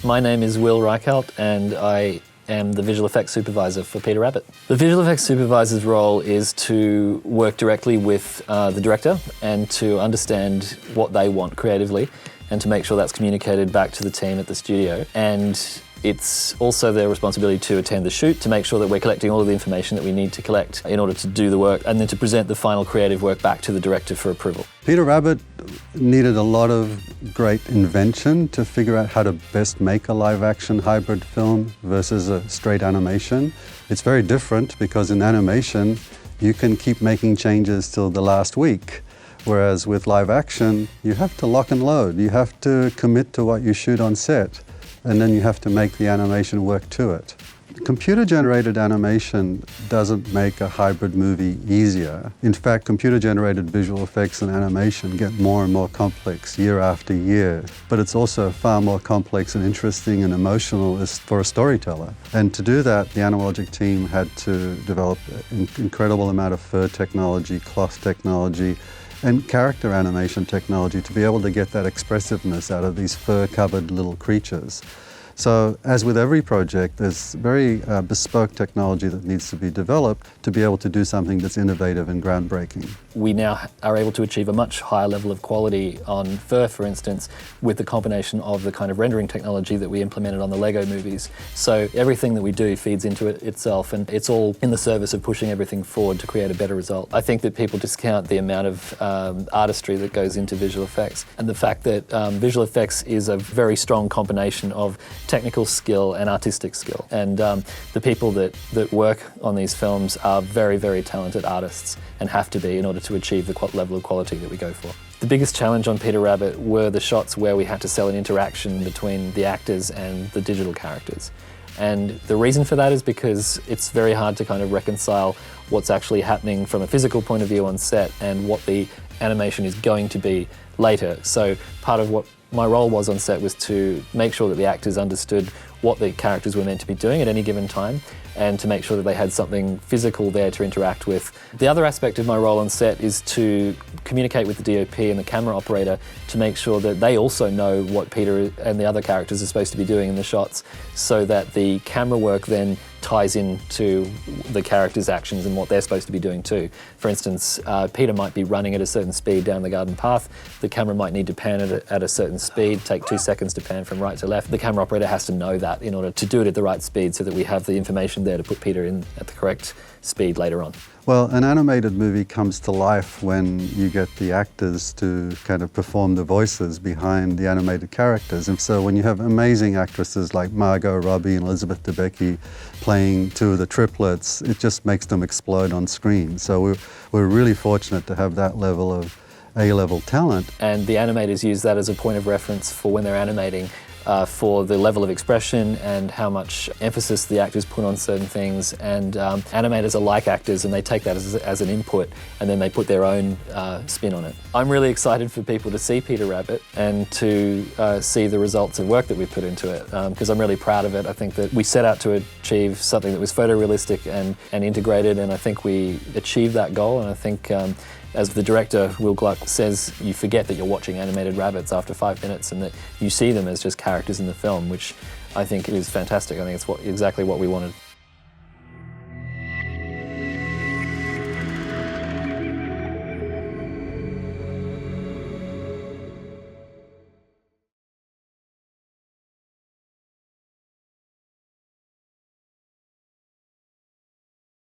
My name is Will Reichelt and I am the visual effects supervisor for Peter Rabbit. The visual effects supervisor's role is to work directly with the director and to understand what they want creatively and to make sure that's communicated back to the team at the studio. And it's also their responsibility to attend the shoot, to make sure that we're collecting all of the information that we need to collect in order to do the work, and then to present the final creative work back to the director for approval. Peter Rabbit needed a lot of great invention to figure out how to best make a live-action hybrid film versus a straight animation. It's very different because in animation, you can keep making changes till the last week. Whereas with live action, you have to lock and load. You have to commit to what you shoot on set, and then you have to make the animation work to it. Computer-generated animation doesn't make a hybrid movie easier. In fact, computer-generated visual effects and animation get more and more complex year after year. But it's also far more complex and interesting and emotional for a storyteller. And to do that, the Animalogic team had to develop an incredible amount of fur technology, cloth technology, and character animation technology to be able to get that expressiveness out of these fur-covered little creatures. So, as with every project, there's very bespoke technology that needs to be developed to be able to do something that's innovative and groundbreaking. We now are able to achieve a much higher level of quality on fur, for instance, with the combination of the kind of rendering technology that we implemented on the Lego movies. So everything that we do feeds into it itself, and it's all in the service of pushing everything forward to create a better result. I think that people discount the amount of artistry that goes into visual effects, and the fact that visual effects is a very strong combination of technical skill and artistic skill. And the people that work on these films are very, very talented artists and have to be in order to achieve the level of quality that we go for. The biggest challenge on Peter Rabbit were the shots where we had to sell an interaction between the actors and the digital characters. And the reason for that is because it's very hard to kind of reconcile what's actually happening from a physical point of view on set and what the animation is going to be later. So part of what my role was on set was to make sure that the actors understood what the characters were meant to be doing at any given time and to make sure that they had something physical there to interact with. The other aspect of my role on set is to communicate with the DOP and the camera operator to make sure that they also know what Peter and the other characters are supposed to be doing in the shots so that the camera work then ties into the characters' actions and what they're supposed to be doing too. For instance, Peter might be running at a certain speed down the garden path. The camera might need to pan at a certain speed, take 2 seconds to pan from right to left. The camera operator has to know that in order to do it at the right speed so that we have the information there to put Peter in at the correct speed later on. Well, an animated movie comes to life when you get the actors to kind of perform the voices behind the animated characters. And so when you have amazing actresses like Margot Robbie and Elizabeth Debicki playing two of the triplets, it just makes them explode on screen. So we're really fortunate to have that level of A-level talent. And the animators use that as a point of reference for when they're animating for the level of expression and how much emphasis the actors put on certain things. And animators are like actors and they take that as an input and then they put their own spin on it. I'm really excited for people to see Peter Rabbit and to see the results of work that we put into it because I'm really proud of it. I think that we set out to achieve something that was photorealistic and integrated, and I think we achieved that goal. And I think as the director, Will Gluck, says, you forget that you're watching animated rabbits after 5 minutes and that you see them as just characters in the film, which I think is fantastic. I think it's exactly what we wanted.